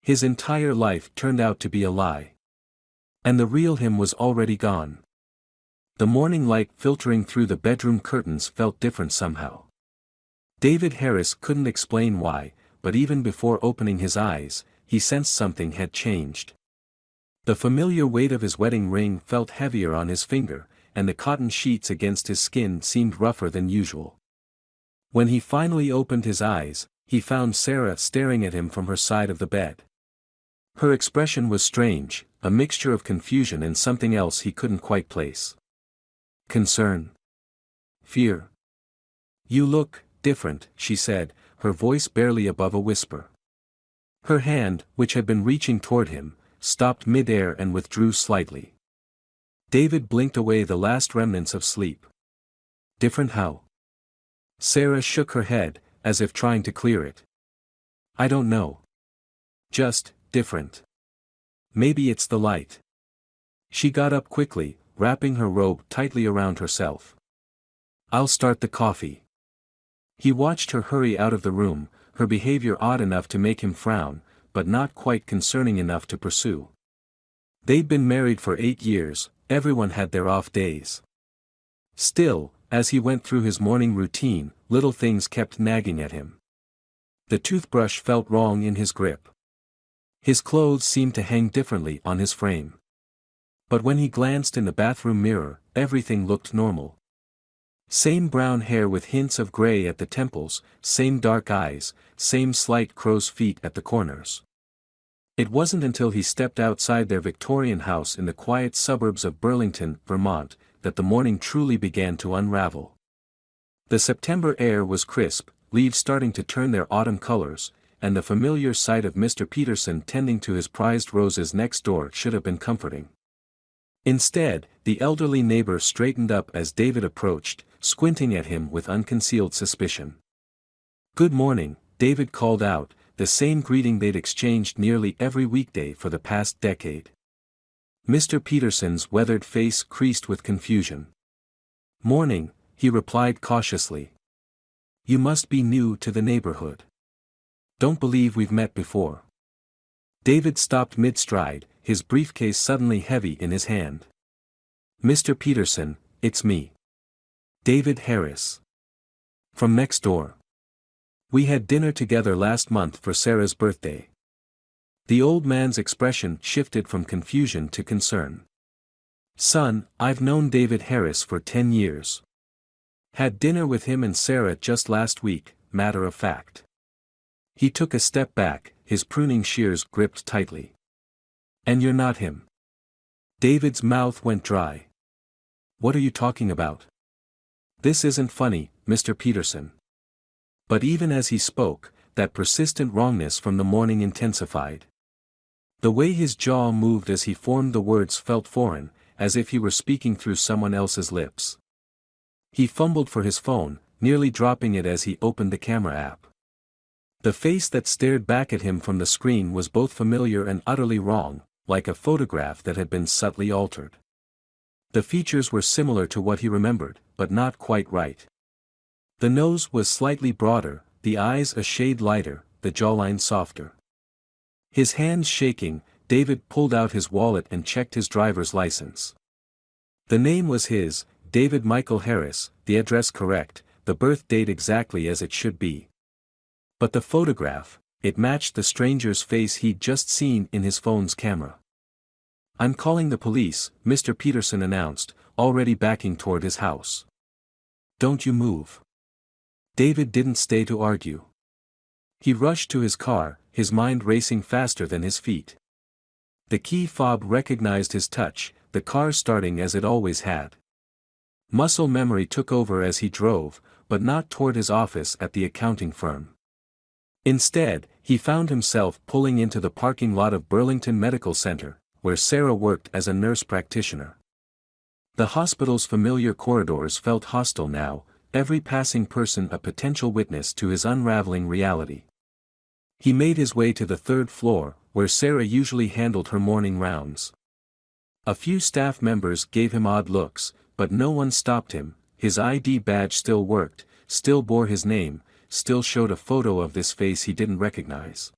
His entire life turned out to be a lie. And the real him was already gone. The morning light filtering through the bedroom curtains felt different somehow. David Harris couldn't explain why, but even before opening his eyes, he sensed something had changed. The familiar weight of his wedding ring felt heavier on his finger, and the cotton sheets against his skin seemed rougher than usual. When he finally opened his eyes, he found Sarah staring at him from her side of the bed. Her expression was strange, a mixture of confusion and something else he couldn't quite place. Concern. Fear. "You look different," she said, her voice barely above a whisper. Her hand, which had been reaching toward him, stopped mid-air and withdrew slightly. David blinked away the last remnants of sleep. "Different how?" Sarah shook her head, as if trying to clear it. "I don't know. Just, different. Maybe it's the light." She got up quickly, wrapping her robe tightly around herself. "I'll start the coffee." He watched her hurry out of the room, her behavior odd enough to make him frown, but not quite concerning enough to pursue. They'd been married for 8 years, everyone had their off days. Still, as he went through his morning routine, little things kept nagging at him. The toothbrush felt wrong in his grip. His clothes seemed to hang differently on his frame. But when he glanced in the bathroom mirror, everything looked normal. Same brown hair with hints of gray at the temples, same dark eyes, same slight crow's feet at the corners. It wasn't until he stepped outside their Victorian house in the quiet suburbs of Burlington, Vermont, that the morning truly began to unravel. The September air was crisp, leaves starting to turn their autumn colors, and the familiar sight of Mr. Peterson tending to his prized roses next door should have been comforting. Instead, the elderly neighbor straightened up as David approached, squinting at him with unconcealed suspicion. "Good morning," David called out, the same greeting they'd exchanged nearly every weekday for the past decade. Mr. Peterson's weathered face creased with confusion. "Morning," he replied cautiously. "You must be new to the neighborhood. Don't believe we've met before." David stopped mid-stride, his briefcase suddenly heavy in his hand. "Mr. Peterson, it's me. David Harris. From next door. We had dinner together last month for Sarah's birthday." The old man's expression shifted from confusion to concern. "Son, I've known David Harris for 10 years. Had dinner with him and Sarah just last week, matter of fact." He took a step back, his pruning shears gripped tightly. "And you're not him?" David's mouth went dry. "What are you talking about?" "This isn't funny, Mr. Peterson." But even as he spoke, that persistent wrongness from the morning intensified. The way his jaw moved as he formed the words felt foreign, as if he were speaking through someone else's lips. He fumbled for his phone, nearly dropping it as he opened the camera app. The face that stared back at him from the screen was both familiar and utterly wrong, like a photograph that had been subtly altered. The features were similar to what he remembered, but not quite right. The nose was slightly broader, the eyes a shade lighter, the jawline softer. His hands shaking, David pulled out his wallet and checked his driver's license. The name was his, David Michael Harris, the address correct, the birth date exactly as it should be. But the photograph, it matched the stranger's face he'd just seen in his phone's camera. "I'm calling the police," Mr. Peterson announced, already backing toward his house. "Don't you move." David didn't stay to argue. He rushed to his car, his mind racing faster than his feet. The key fob recognized his touch, the car starting as it always had. Muscle memory took over as he drove, but not toward his office at the accounting firm. Instead, he found himself pulling into the parking lot of Burlington Medical Center, where Sarah worked as a nurse practitioner. The hospital's familiar corridors felt hostile now, every passing person a potential witness to his unraveling reality. He made his way to the 3rd floor, where Sarah usually handled her morning rounds. A few staff members gave him odd looks, but no one stopped him. His ID badge still worked, still bore his name, still showed a photo of this face he didn't recognize.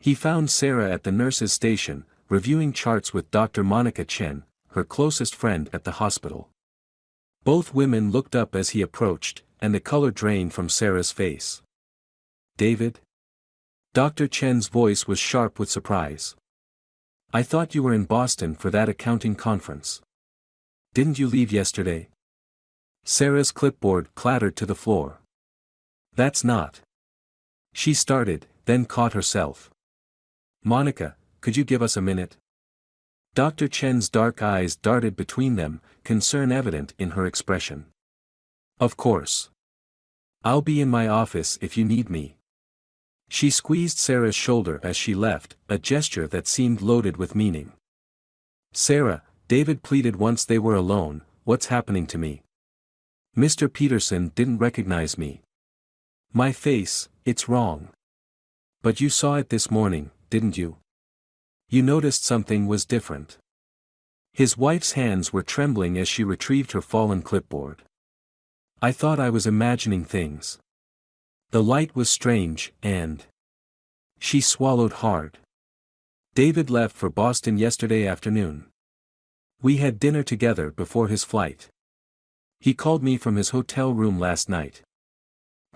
He found Sarah at the nurse's station, reviewing charts with Dr. Monica Chen, her closest friend at the hospital. Both women looked up as he approached, and the color drained from Sarah's face. "David?" Dr. Chen's voice was sharp with surprise. "I thought you were in Boston for that accounting conference. Didn't you leave yesterday?" Sarah's clipboard clattered to the floor. "That's not." She started, then caught herself. "Monica, could you give us a minute?" Dr. Chen's dark eyes darted between them, concern evident in her expression. "Of course. I'll be in my office if you need me." She squeezed Sarah's shoulder as she left, a gesture that seemed loaded with meaning. "Sarah," David pleaded once they were alone, "what's happening to me? Mr. Peterson didn't recognize me. My face, it's wrong. But you saw it this morning, didn't you? You noticed something was different." His wife's hands were trembling as she retrieved her fallen clipboard. "I thought I was imagining things. The light was strange, and..." She swallowed hard. "David left for Boston yesterday afternoon. We had dinner together before his flight. He called me from his hotel room last night."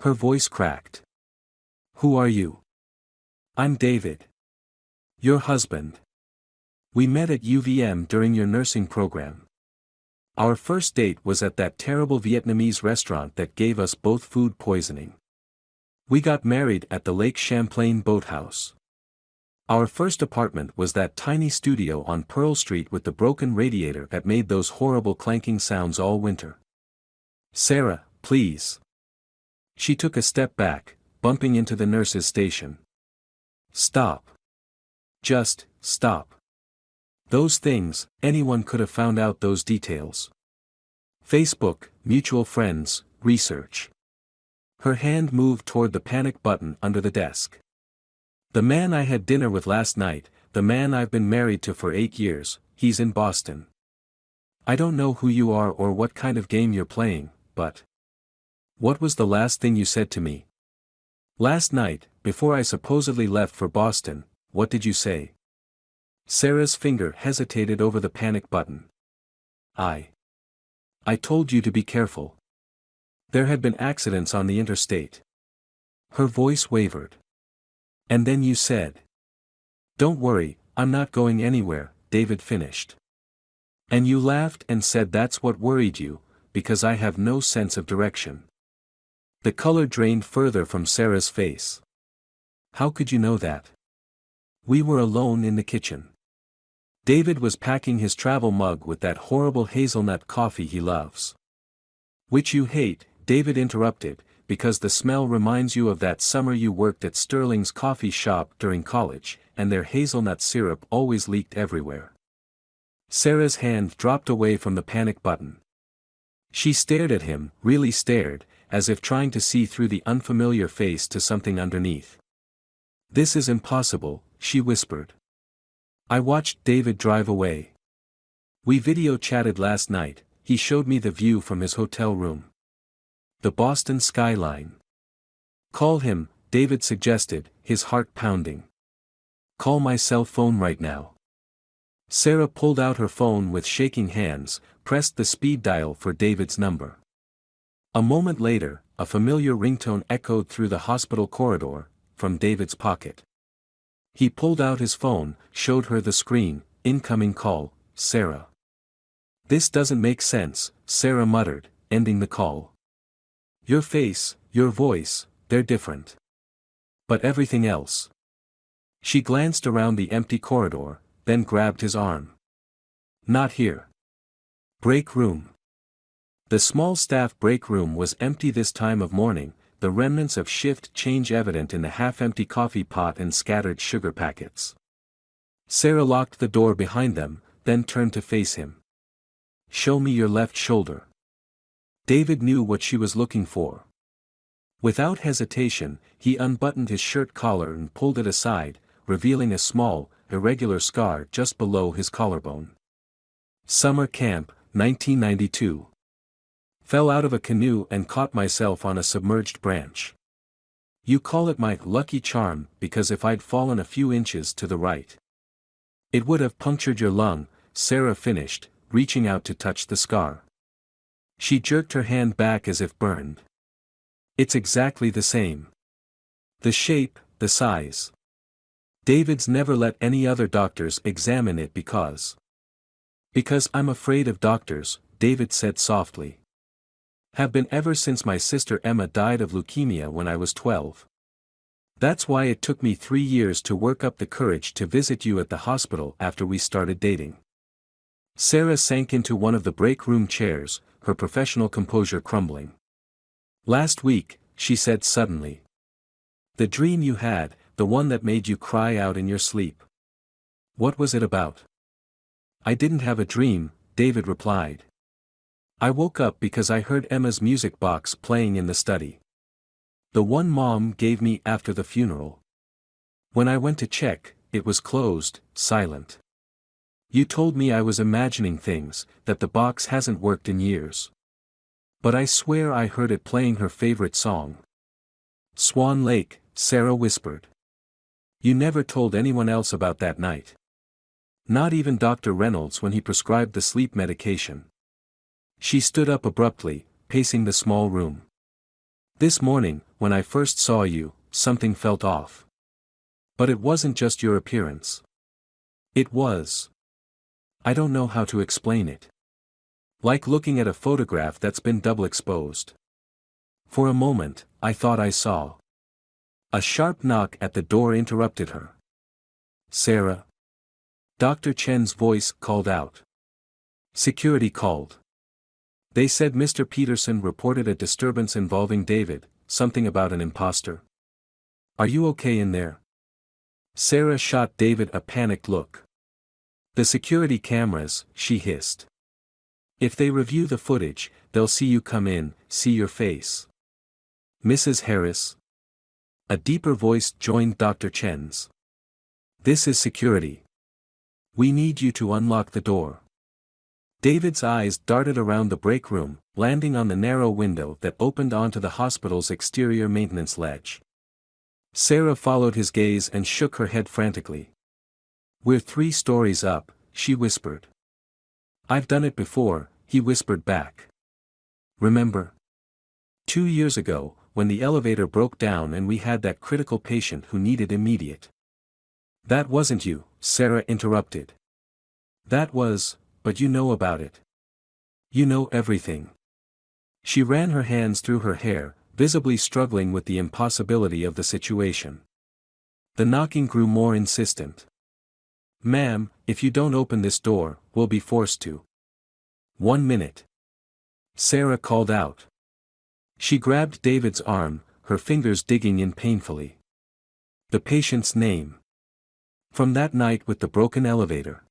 Her voice cracked. "Who are you?" "I'm David. Your husband. We met at UVM during your nursing program. Our first date was at that terrible Vietnamese restaurant that gave us both food poisoning. We got married at the Lake Champlain boathouse. Our first apartment was that tiny studio on Pearl Street with the broken radiator that made those horrible clanking sounds all winter." "Sarah, please." She took a step back, bumping into the nurse's station. "Stop. Just, stop. Those things, anyone could have found out those details. Facebook, mutual friends, research." Her hand moved toward the panic button under the desk. "The man I had dinner with last night, the man I've been married to for 8 years, he's in Boston. I don't know who you are or what kind of game you're playing, but... What was the last thing you said to me? Last night, before I supposedly left for Boston, what did you say?" Sarah's finger hesitated over the panic button. I told you to be careful. There had been accidents on the interstate." Her voice wavered. "And then you said..." "Don't worry, I'm not going anywhere," David finished. "And you laughed and said that's what worried you, because I have no sense of direction." The color drained further from Sarah's face. "How could you know that?" "We were alone in the kitchen. David was packing his travel mug with that horrible hazelnut coffee he loves." "Which you hate," David interrupted, "because the smell reminds you of that summer you worked at Sterling's coffee shop during college, and their hazelnut syrup always leaked everywhere." Sarah's hand dropped away from the panic button. She stared at him, really stared, as if trying to see through the unfamiliar face to something underneath. "This is impossible," she whispered. "I watched David drive away. We video chatted last night, he showed me the view from his hotel room. The Boston skyline. Call him," David suggested, his heart pounding. "Call my cell phone right now." Sarah pulled out her phone with shaking hands, pressed the speed dial for David's number. A moment later, a familiar ringtone echoed through the hospital corridor, from David's pocket. He pulled out his phone, showed her the screen, "Incoming call, Sarah." "This doesn't make sense," Sarah muttered, ending the call. "Your face, your voice, they're different. But everything else." She glanced around the empty corridor, then grabbed his arm. "Not here. Break room." The small staff break room was empty this time of morning, the remnants of shift change evident in the half-empty coffee pot and scattered sugar packets. Sarah locked the door behind them, then turned to face him. "Show me your left shoulder." David knew what she was looking for. Without hesitation, he unbuttoned his shirt collar and pulled it aside, revealing a small, irregular scar just below his collarbone. "Summer camp, 1992. Fell out of a canoe and caught myself on a submerged branch. You call it my lucky charm because if I'd fallen a few inches to the right, it would have punctured your lung, Sarah finished, reaching out to touch the scar. She jerked her hand back as if burned. It's exactly the same. The shape, the size. David's never let any other doctors examine it because I'm afraid of doctors, David said softly. Have been ever since my sister Emma died of leukemia when I was 12. That's why it took me 3 years to work up the courage to visit you at the hospital after we started dating. Sarah sank into one of the break room chairs, her professional composure crumbling. Last week, she said suddenly. The dream you had, the one that made you cry out in your sleep. What was it about? I didn't have a dream, David replied. I woke up because I heard Emma's music box playing in the study. The one Mom gave me after the funeral. When I went to check, it was closed, silent. You told me I was imagining things, that the box hasn't worked in years. But I swear I heard it playing her favorite song. Swan Lake, Sarah whispered. You never told anyone else about that night. Not even Dr. Reynolds when he prescribed the sleep medication. She stood up abruptly, pacing the small room. This morning, when I first saw you, something felt off. But it wasn't just your appearance. It was. I don't know how to explain it. Like looking at a photograph that's been double exposed. For a moment, I thought I saw. A sharp knock at the door interrupted her. Sarah. Dr. Chen's voice called out. Security called. They said Mr. Peterson reported a disturbance involving David, something about an imposter. Are you okay in there? Sarah shot David a panicked look. The security cameras, she hissed. If they review the footage, they'll see you come in, see your face. Mrs. Harris. A deeper voice joined Dr. Chen's. This is security. We need you to unlock the door. David's eyes darted around the break room, landing on the narrow window that opened onto the hospital's exterior maintenance ledge. Sarah followed his gaze and shook her head frantically. We're 3 stories up, she whispered. I've done it before, he whispered back. Remember? 2 years ago, when the elevator broke down and we had that critical patient who needed immediate. That wasn't you, Sarah interrupted. That was, but you know about it. You know everything. She ran her hands through her hair, visibly struggling with the impossibility of the situation. The knocking grew more insistent. Ma'am, if you don't open this door, we'll be forced to. 1 minute. Sarah called out. She grabbed David's arm, her fingers digging in painfully. The patient's name. From that night with the broken elevator.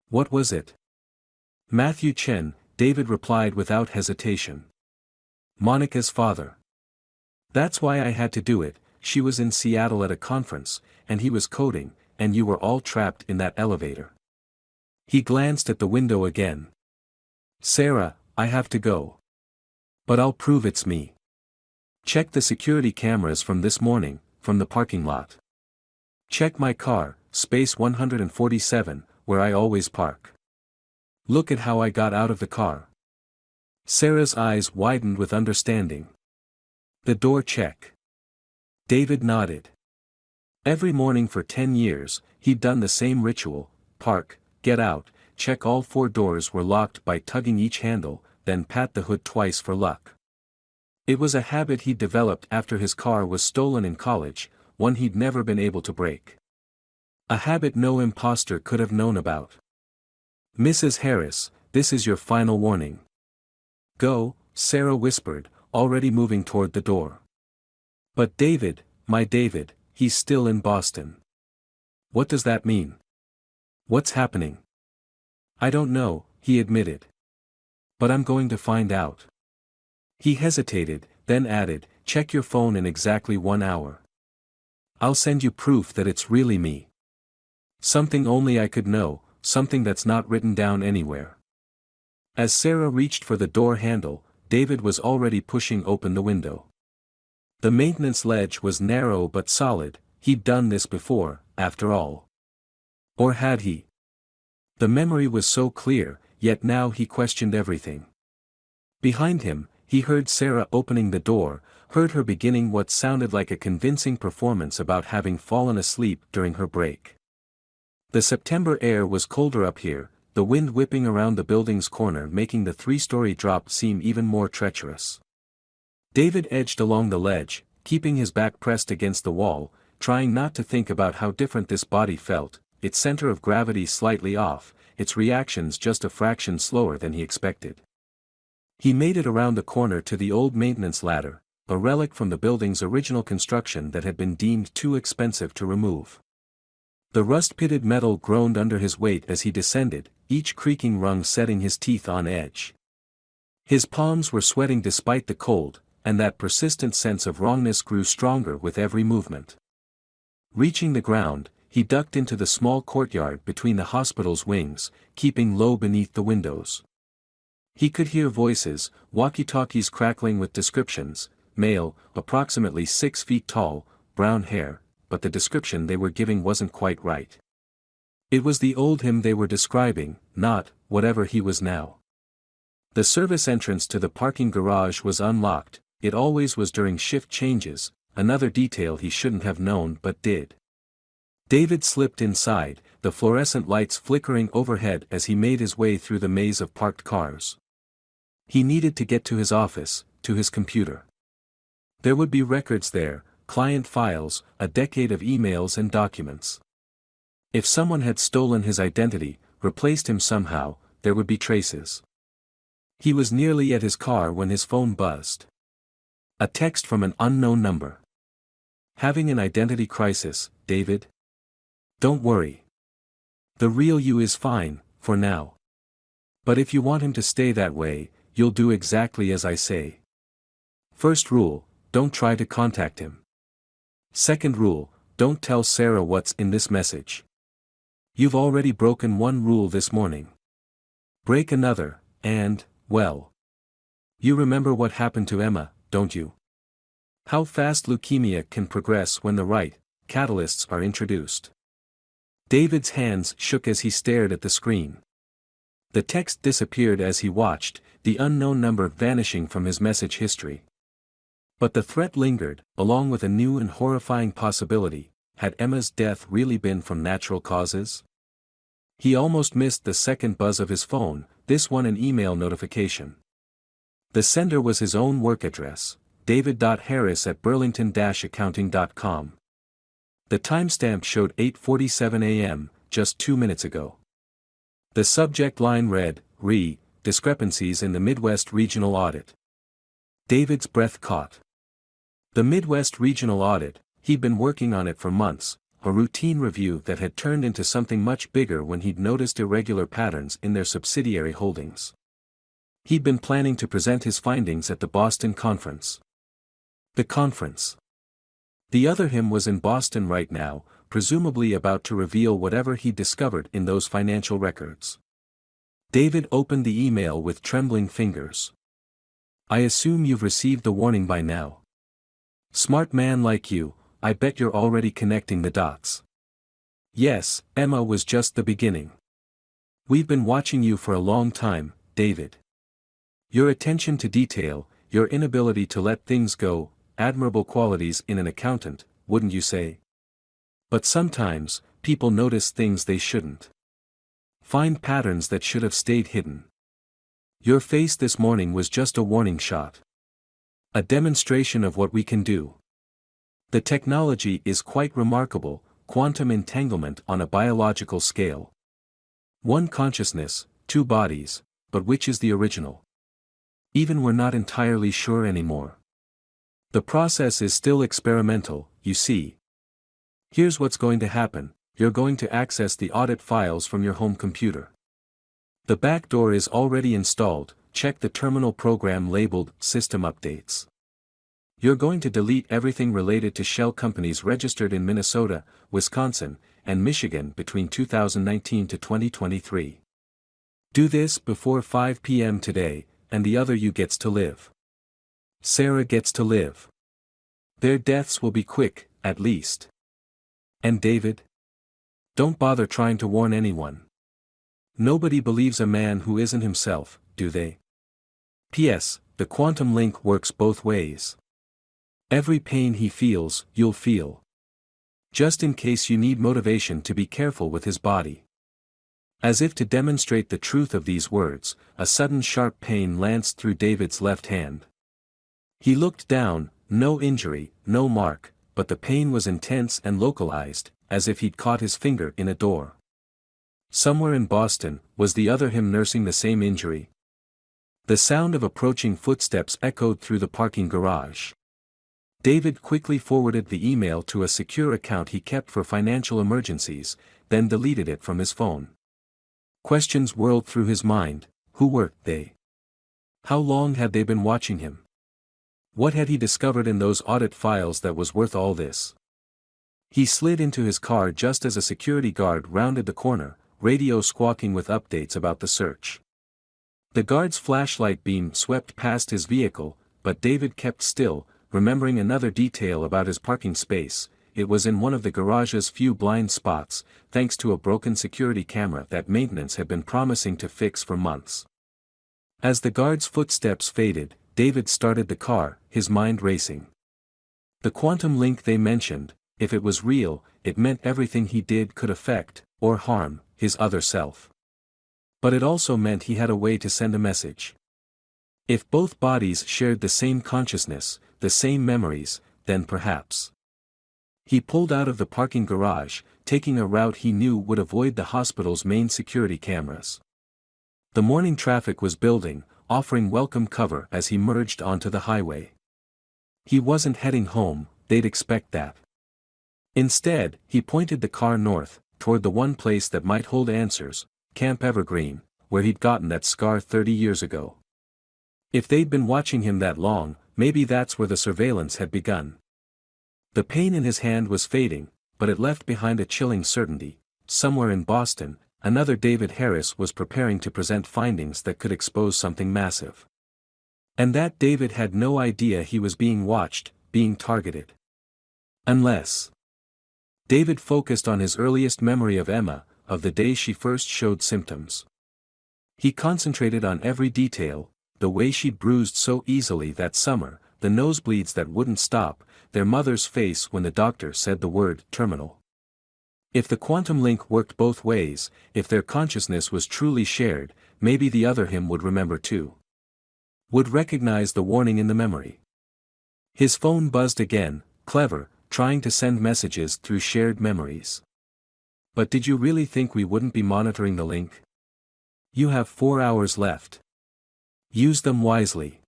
What was it? Matthew Chen, David replied without hesitation. Monica's father. That's why I had to do it. She was in Seattle at a conference, and he was coding, and you were all trapped in that elevator. He glanced at the window again. Sarah, I have to go. But I'll prove it's me. Check the security cameras from this morning, from the parking lot. Check my car, space 147, where I always park. Look at how I got out of the car. Sarah's eyes widened with understanding. The door check. David nodded. Every morning for 10 years, he'd done the same ritual: park, get out, check all 4 doors were locked by tugging each handle, then pat the hood twice for luck. It was a habit he'd developed after his car was stolen in college, one he'd never been able to break. A habit no imposter could have known about. Mrs. Harris, this is your final warning. Go, Sarah whispered, already moving toward the door. But David, my David, he's still in Boston. What does that mean? What's happening? I don't know, he admitted. But I'm going to find out. He hesitated, then added, check your phone in exactly 1 hour. I'll send you proof that it's really me. Something only I could know, something that's not written down anywhere. As Sarah reached for the door handle, David was already pushing open the window. The maintenance ledge was narrow but solid. He'd done this before, after all. Or had he? The memory was so clear, yet now he questioned everything. Behind him, he heard Sarah opening the door, heard her beginning what sounded like a convincing performance about having fallen asleep during her break. The September air was colder up here, the wind whipping around the building's corner making the three-story drop seem even more treacherous. David edged along the ledge, keeping his back pressed against the wall, trying not to think about how different this body felt, its center of gravity slightly off, its reactions just a fraction slower than he expected. He made it around the corner to the old maintenance ladder, a relic from the building's original construction that had been deemed too expensive to remove. The rust-pitted metal groaned under his weight as he descended, each creaking rung setting his teeth on edge. His palms were sweating despite the cold, and that persistent sense of wrongness grew stronger with every movement. Reaching the ground, he ducked into the small courtyard between the hospital's wings, keeping low beneath the windows. He could hear voices, walkie-talkies crackling with descriptions, male, approximately 6 feet tall, brown hair, but the description they were giving wasn't quite right. It was the old him they were describing, not, whatever he was now. The service entrance to the parking garage was unlocked, it always was during shift changes, another detail he shouldn't have known but did. David slipped inside, the fluorescent lights flickering overhead as he made his way through the maze of parked cars. He needed to get to his office, to his computer. There would be records there, client files, a decade of emails and documents. If someone had stolen his identity, replaced him somehow, there would be traces. He was nearly at his car when his phone buzzed. A text from an unknown number. Having an identity crisis, David? Don't worry. The real you is fine, for now. But if you want him to stay that way, you'll do exactly as I say. First rule, don't try to contact him. Second rule, don't tell Sarah what's in this message. You've already broken one rule this morning. Break another, and, well. You remember what happened to Emma, don't you? How fast leukemia can progress when the right catalysts are introduced. David's hands shook as he stared at the screen. The text disappeared as he watched, the unknown number vanishing from his message history. But the threat lingered, along with a new and horrifying possibility. Had Emma's death really been from natural causes? He almost missed the second buzz of his phone, this one an email notification. The sender was his own work address, david.harris@burlington-accounting.com. The timestamp showed 8:47 a.m., just 2 minutes ago. The subject line read, discrepancies in the Midwest Regional Audit. David's breath caught. The Midwest Regional Audit, he'd been working on it for months, a routine review that had turned into something much bigger when he'd noticed irregular patterns in their subsidiary holdings. He'd been planning to present his findings at the Boston conference. The conference. The other him was in Boston right now, presumably about to reveal whatever he'd discovered in those financial records. David opened the email with trembling fingers. I assume you've received the warning by now. Smart man like you, I bet you're already connecting the dots. Yes, Emma was just the beginning. We've been watching you for a long time, David. Your attention to detail, your inability to let things go, admirable qualities in an accountant, wouldn't you say? But sometimes, people notice things they shouldn't. Find patterns that should have stayed hidden. Your face this morning was just a warning shot. A demonstration of what we can do. The technology is quite remarkable, quantum entanglement on a biological scale. One consciousness, two bodies, but which is the original? Even we're not entirely sure anymore. The process is still experimental, you see. Here's what's going to happen, you're going to access the audit files from your home computer. The backdoor is already installed, check the terminal program labeled System Updates. You're going to delete everything related to shell companies registered in Minnesota, Wisconsin, and Michigan between 2019 to 2023. Do this before 5 p.m. today, and the other you gets to live. Sarah gets to live. Their deaths will be quick, at least. And David? Don't bother trying to warn anyone. Nobody believes a man who isn't himself, do they? P.S. The quantum link works both ways. Every pain he feels, you'll feel. Just in case you need motivation to be careful with his body. As if to demonstrate the truth of these words, a sudden sharp pain lanced through David's left hand. He looked down, no injury, no mark, but the pain was intense and localized, as if he'd caught his finger in a door. Somewhere in Boston, was the other him nursing the same injury? The sound of approaching footsteps echoed through the parking garage. David quickly forwarded the email to a secure account he kept for financial emergencies, then deleted it from his phone. Questions whirled through his mind. Who were they? How long had they been watching him? What had he discovered in those audit files that was worth all this? He slid into his car just as a security guard rounded the corner, radio squawking with updates about the search. The guard's flashlight beam swept past his vehicle, but David kept still, remembering another detail about his parking space. It was in one of the garage's few blind spots, thanks to a broken security camera that maintenance had been promising to fix for months. As the guard's footsteps faded, David started the car, his mind racing. The quantum link they mentioned, if it was real, it meant everything he did could affect, or harm, his other self. But it also meant he had a way to send a message. If both bodies shared the same consciousness, the same memories, then perhaps. He pulled out of the parking garage, taking a route he knew would avoid the hospital's main security cameras. The morning traffic was building, offering welcome cover as he merged onto the highway. He wasn't heading home, they'd expect that. Instead, he pointed the car north, toward the one place that might hold answers, Camp Evergreen, where he'd gotten that scar 30 years ago. If they'd been watching him that long, maybe that's where the surveillance had begun. The pain in his hand was fading, but it left behind a chilling certainty. Somewhere in Boston, another David Harris was preparing to present findings that could expose something massive. And that David had no idea he was being watched, being targeted. Unless. David focused on his earliest memory of Emma, of the day she first showed symptoms. He concentrated on every detail, the way she'd bruised so easily that summer, the nosebleeds that wouldn't stop, their mother's face when the doctor said the word terminal. If the quantum link worked both ways, if their consciousness was truly shared, maybe the other him would remember too. Would recognize the warning in the memory. His phone buzzed again, clever, trying to send messages through shared memories. But did you really think we wouldn't be monitoring the link? You have 4 hours left. Use them wisely.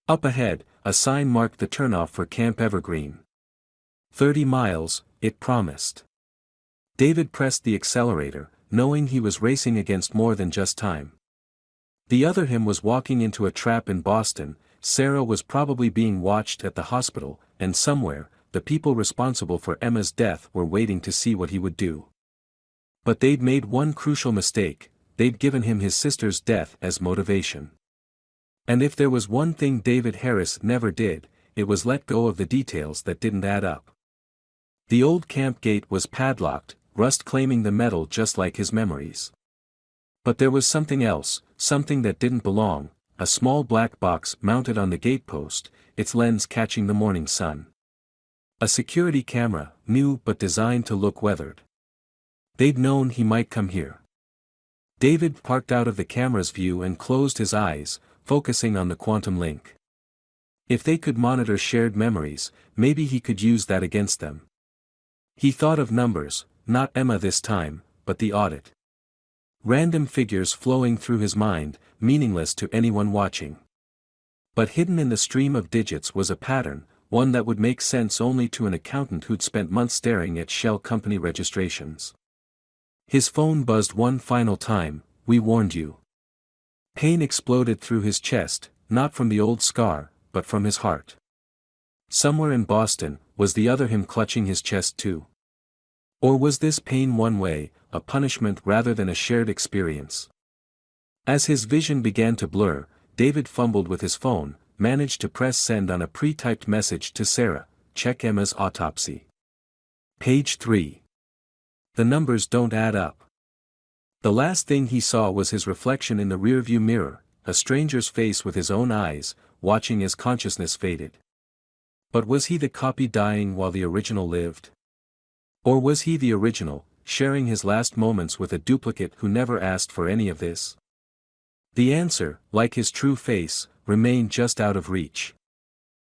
Up ahead, a sign marked the turnoff for Camp Evergreen. 30 miles, it promised. David pressed the accelerator, knowing he was racing against more than just time. The other him was walking into a trap in Boston. Sarah was probably being watched at the hospital, and somewhere, the people responsible for Emma's death were waiting to see what he would do. But they'd made one crucial mistake, they'd given him his sister's death as motivation. And if there was one thing David Harris never did, it was let go of the details that didn't add up. The old camp gate was padlocked, rust claiming the metal just like his memories. But there was something else, something that didn't belong, a small black box mounted on the gatepost, its lens catching the morning sun. A security camera, new but designed to look weathered. They'd known he might come here. David parked out of the camera's view and closed his eyes, focusing on the quantum link. If they could monitor shared memories, maybe he could use that against them. He thought of numbers, not Emma this time, but the audit. Random figures flowing through his mind, meaningless to anyone watching. But hidden in the stream of digits was a pattern, one that would make sense only to an accountant who'd spent months staring at shell company registrations. His phone buzzed one final time. We warned you. Pain exploded through his chest, not from the old scar, but from his heart. Somewhere in Boston, was the other him clutching his chest too? Or was this pain one way, a punishment rather than a shared experience? As his vision began to blur, David fumbled with his phone, managed to press send on a pre-typed message to Sarah. check Emma's autopsy. Page 3. The numbers don't add up. The last thing he saw was his reflection in the rearview mirror, a stranger's face with his own eyes, watching as consciousness faded. But was he the copy dying while the original lived? Or was he the original, sharing his last moments with a duplicate who never asked for any of this? The answer, like his true face, remained just out of reach.